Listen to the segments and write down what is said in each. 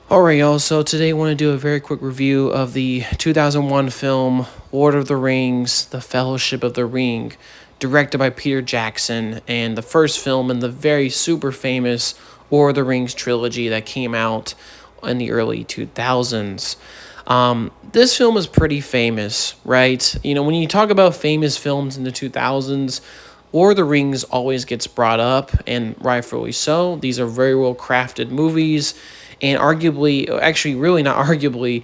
Alright, y'all, so today I want to do a very quick review of the 2001 film Lord of the Rings, The Fellowship of the Ring, directed by Peter Jackson, and the first film in the very super famous Lord of the Rings trilogy that came out in the early 2000s. This film is pretty famous, right? You know, when you talk about famous films in the 2000s, Lord of the Rings always gets brought up, and rightfully so. These are very well crafted movies, and arguably, actually, really not arguably,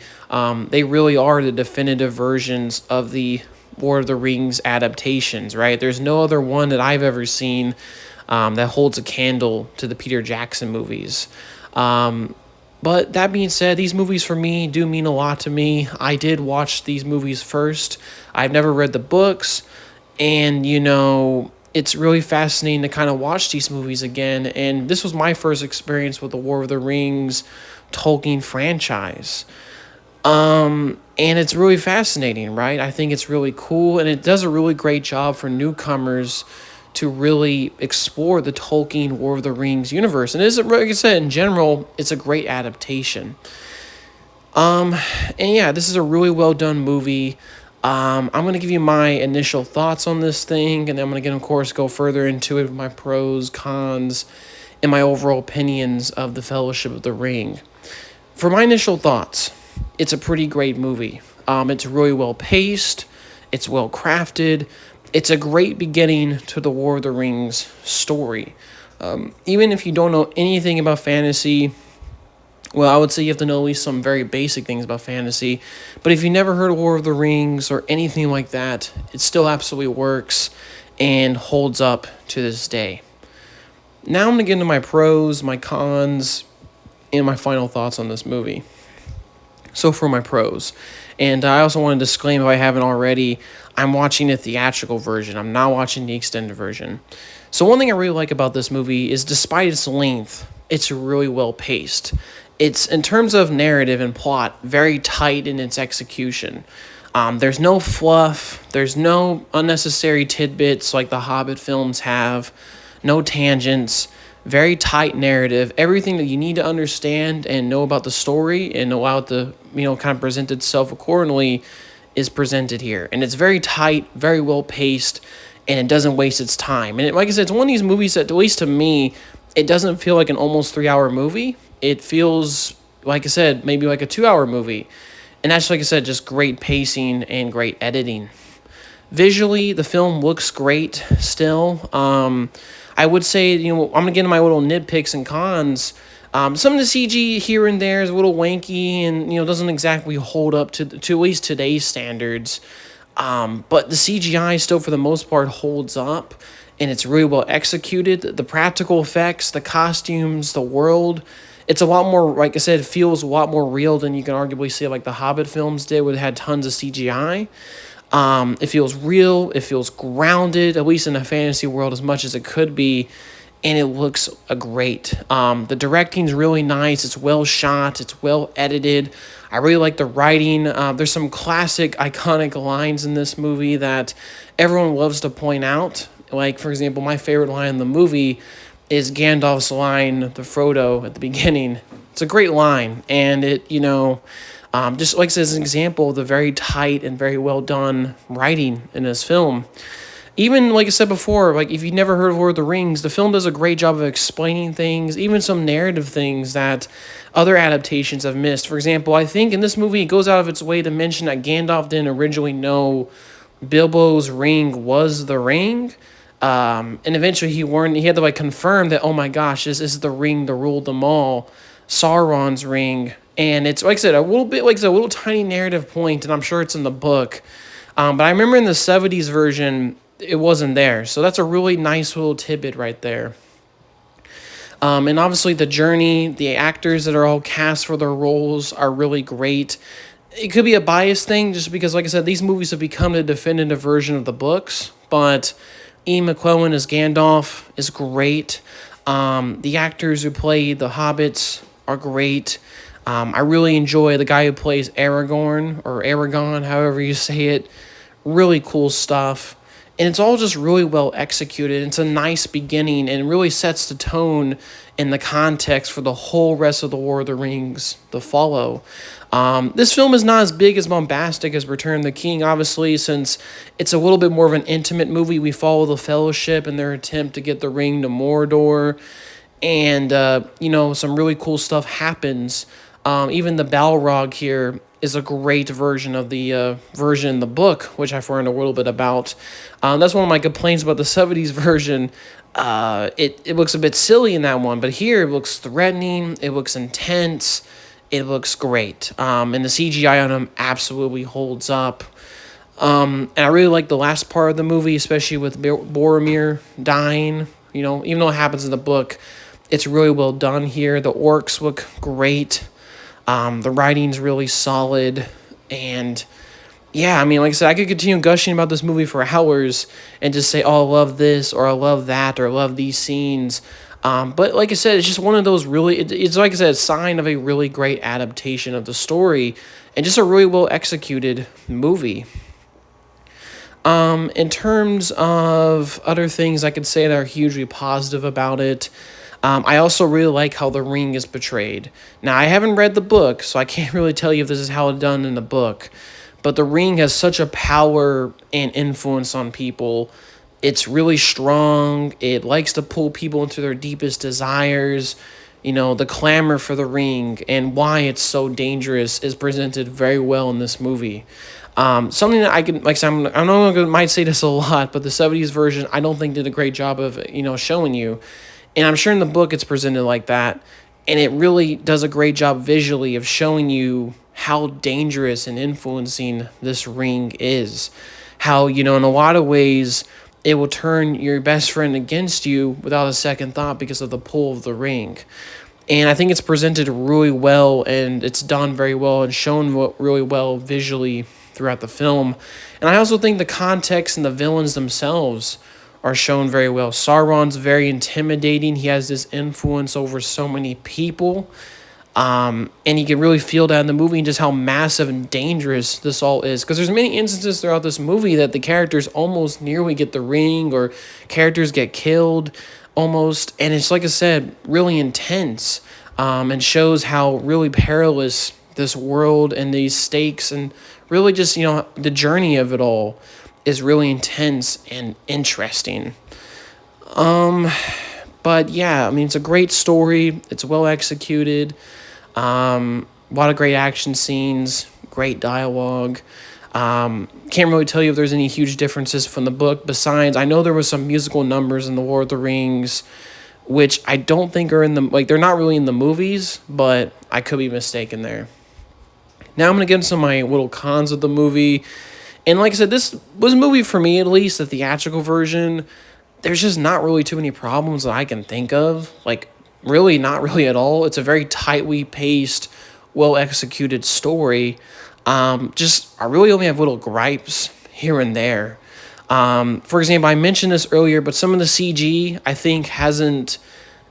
they really are the definitive versions of the Lord of the Rings adaptations, right? There's no other one that I've ever seen that holds a candle to the Peter Jackson movies. But that being said, these movies for me do mean a lot to me. I did watch these movies first. I've never read the books, and it's really fascinating to kind of watch these movies again. And this was my first experience with the War of the Rings Tolkien franchise. And it's really fascinating, right? I think it's really cool, and it does a really great job for newcomers to really explore the Tolkien War of the Rings universe. And it is, like I said, in general, it's a great adaptation. And yeah, this is a really well done movie. I'm going to give you my initial thoughts on this thing, and then I'm going to, of course, go further into it with my pros, cons, and my overall opinions of The Fellowship of the Ring. For my initial thoughts, it's a pretty great movie. It's really well paced, it's well crafted, it's a great beginning to the War of the Rings story. Even if you don't know anything about fantasy, well, I would say you have to know at least some very basic things about fantasy. But if you never heard of War of the Rings or anything like that, it still absolutely works and holds up to this day. Now I'm going to get into my pros, my cons, and my final thoughts on this movie. So for my pros, and I also want to disclaim if I haven't already, I'm watching the theatrical version. I'm not watching the extended version. So one thing I really like about this movie is despite its length, it's really well paced. It's, in terms of narrative and plot, very tight in its execution. There's no fluff. There's no unnecessary tidbits like the Hobbit films have. No tangents. Very tight narrative. Everything that you need to understand and know about the story and allow it to, kind of present itself accordingly is presented here. And it's very tight, very well paced, and it doesn't waste its time. And like I said, it's one of these movies that, at least to me, it doesn't feel like an almost 3-hour movie. It feels, like I said, maybe like a 2-hour movie. And that's, like I said, just great pacing and great editing. Visually, the film looks great still. I would say, I'm going to get into my little nitpicks and cons. Some of the CG here and there is a little wanky and, doesn't exactly hold up to at least today's standards. But the CGI still, for the most part, holds up, and it's really well executed. The practical effects, the costumes, the world, it's a lot more, like I said, it feels a lot more real than you can arguably say like the Hobbit films did, where they had tons of CGI. It feels real, it feels grounded, at least in a fantasy world, as much as it could be, and it looks great. The directing's really nice, it's well shot, it's well edited. I really like the writing. There's some classic, iconic lines in this movie that everyone loves to point out. Like, for example, my favorite line in the movie is Gandalf's line to Frodo at the beginning. It's a great line, and it, just like as an example of the very tight and very well done writing in this film. Even, like I said before, like if you've never heard of Lord of the Rings, the film does a great job of explaining things, even some narrative things that other adaptations have missed. For example, I think in this movie it goes out of its way to mention that Gandalf didn't originally know Bilbo's ring was the ring. And eventually he had to confirm that, oh my gosh, this is the ring that ruled them all, Sauron's ring. And it's, like I said, a little bit, like I said, a little tiny narrative point, and I'm sure it's in the book. But I remember in the 70s version, it wasn't there. So that's a really nice little tidbit right there. And obviously the journey, the actors that are all cast for their roles are really great. It could be a biased thing just because, like I said, these movies have become the definitive version of the books. But Ian McKellen as Gandalf is great. The actors who play the hobbits are great. I really enjoy the guy who plays Aragorn, or Aragon, however you say it. Really cool stuff. and it's all just really well executed. It's a nice beginning and really sets the tone and the context for the whole rest of the War of the Rings to follow. This film is not as big as bombastic as Return of the King, obviously, since it's a little bit more of an intimate movie. We follow the Fellowship and their attempt to get the ring to Mordor, and some really cool stuff happens. Even the Balrog here is a great version of the version in the book, which I've learned a little bit about. That's one of my complaints about the 70s version. It looks a bit silly in that one, but here it looks threatening, it looks intense, it looks great. And the CGI on him absolutely holds up. And I really like the last part of the movie, especially with Boromir dying. Even though it happens in the book, it's really well done here. The orcs look great. The writing's really solid. And yeah, I mean, like I said, I could continue gushing about this movie for hours and just say, oh, I love this, or I love that, or I love these scenes. But like I said, it's just one of those really, it's like I said, a sign of a really great adaptation of the story and just a really well executed movie. In terms of other things I could say that are hugely positive about it, I also really like how the ring is portrayed. Now, I haven't read the book, so I can't really tell you if this is how it's done in the book, but the ring has such a power and influence on people. It's really strong. It likes to pull people into their deepest desires. The clamor for the ring and why it's so dangerous is presented very well in this movie. Something that I can, like I said, I know I might say this a lot, but the 70s version, I don't think did a great job of, showing you. And I'm sure in the book it's presented like that. And it really does a great job visually of showing you how dangerous and influencing this ring is. How, in a lot of ways, it will turn your best friend against you without a second thought because of the pull of the ring. And I think it's presented really well, and it's done very well and shown really well visually throughout the film. And I also think the context and the villains themselves are shown very well. Sauron's very intimidating. He has this influence over so many people. And you can really feel that in the movie and just how massive and dangerous this all is. Because there's many instances throughout this movie that the characters almost nearly get the ring or characters get killed almost. And it's, like I said, really intense and shows how really perilous this world and these stakes and really just, the journey of it all is really intense and interesting. But yeah, I mean, it's a great story. It's well executed. A lot of great action scenes, great dialogue. Can't really tell you if there's any huge differences from the book. Besides, I know there was some musical numbers in The Lord of the Rings, which I don't think are in they're not really in the movies, but I could be mistaken there. Now I'm going to get into my little cons of the movie. And like I said, this was a movie for me, at least, the theatrical version. There's just not really too many problems that I can think of. Really, not really at all. It's a very tightly paced, well-executed story. I really only have little gripes here and there. For example, I mentioned this earlier, but some of the CG, I think, hasn't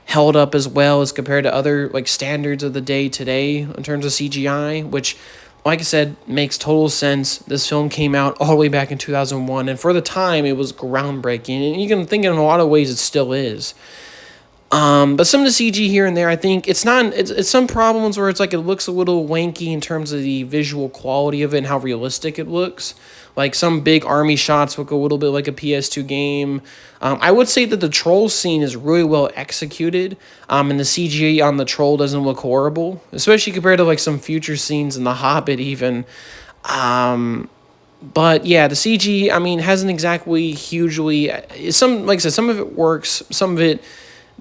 held up as well as compared to other standards of the day today in terms of CGI, which, like I said, makes total sense. This film came out all the way back in 2001, and for the time, it was groundbreaking, and you can think in a lot of ways it still is. But some of the CG here and there, I think it's some problems where it looks a little wanky in terms of the visual quality of it and how realistic it looks. Like some big army shots look a little bit like a PS2 game. I would say that the troll scene is really well executed, and the CG on the troll doesn't look horrible, especially compared to some future scenes in The Hobbit even. But yeah, the CG, I mean, hasn't exactly hugely, like I said, some of it works, some of it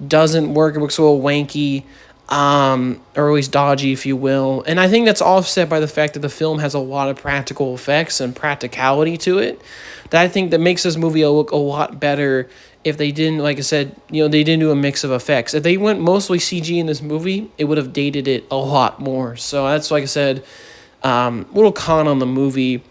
doesn't work. It looks a little wanky, or at least dodgy, if you will. And I think that's offset by the fact that the film has a lot of practical effects and practicality to it that I think that makes this movie look a lot better if they didn't, like I said, they didn't do a mix of effects. If they went mostly CG in this movie, it would have dated it a lot more. So that's, like I said, little con on the movie.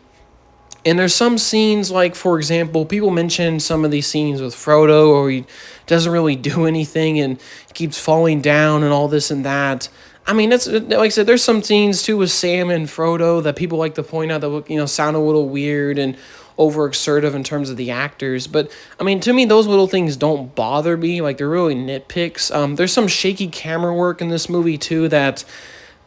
And there's some scenes, for example, people mention some of these scenes with Frodo, or he doesn't really do anything and keeps falling down and all this and that. I mean, that's, like I said, there's some scenes too with Sam and Frodo that people like to point out that look, sound a little weird and overexertive in terms of the actors. But I mean, to me, those little things don't bother me. Like, they're really nitpicks. There's some shaky camera work in this movie too that,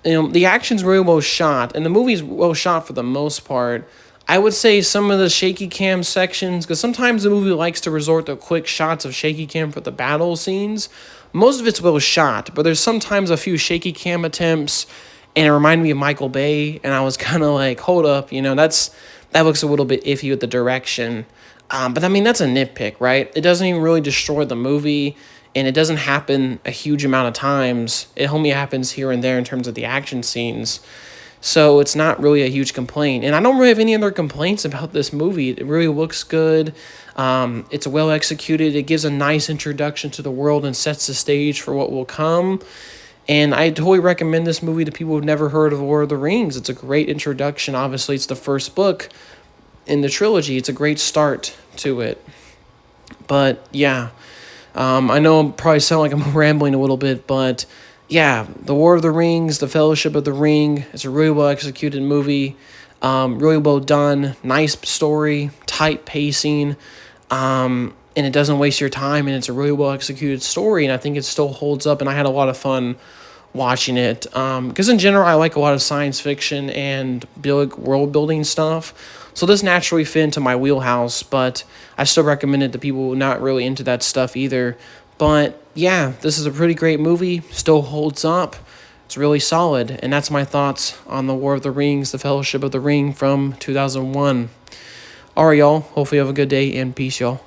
the action's really well shot, and the movie's well shot for the most part. I would say some of the shaky cam sections, because sometimes the movie likes to resort to quick shots of shaky cam for the battle scenes. Most of it's well shot, but there's sometimes a few shaky cam attempts, and it reminded me of Michael Bay, and I was kind of like, hold up, that looks a little bit iffy with the direction. But I mean, that's a nitpick, right? It doesn't even really destroy the movie, and it doesn't happen a huge amount of times. It only happens here and there in terms of the action scenes. So it's not really a huge complaint. And I don't really have any other complaints about this movie. It really looks good. It's well executed. It gives a nice introduction to the world and sets the stage for what will come. And I totally recommend this movie to people who've never heard of Lord of the Rings. It's a great introduction. Obviously, it's the first book in the trilogy. It's a great start to it. But yeah, I know I probably sound like I'm rambling a little bit, but yeah, The War of the Rings, The Fellowship of the Ring, it's a really well executed movie, really well done, nice story, tight pacing, and it doesn't waste your time, and it's a really well executed story, and I think it still holds up, and I had a lot of fun watching it, because in general, I like a lot of science fiction and big world building stuff, so this naturally fit into my wheelhouse, but I still recommend it to people who are not really into that stuff either. But yeah, this is a pretty great movie, still holds up, it's really solid, and that's my thoughts on The War of the Rings, The Fellowship of the Ring from 2001. Alright, y'all, hopefully you have a good day, and peace, y'all.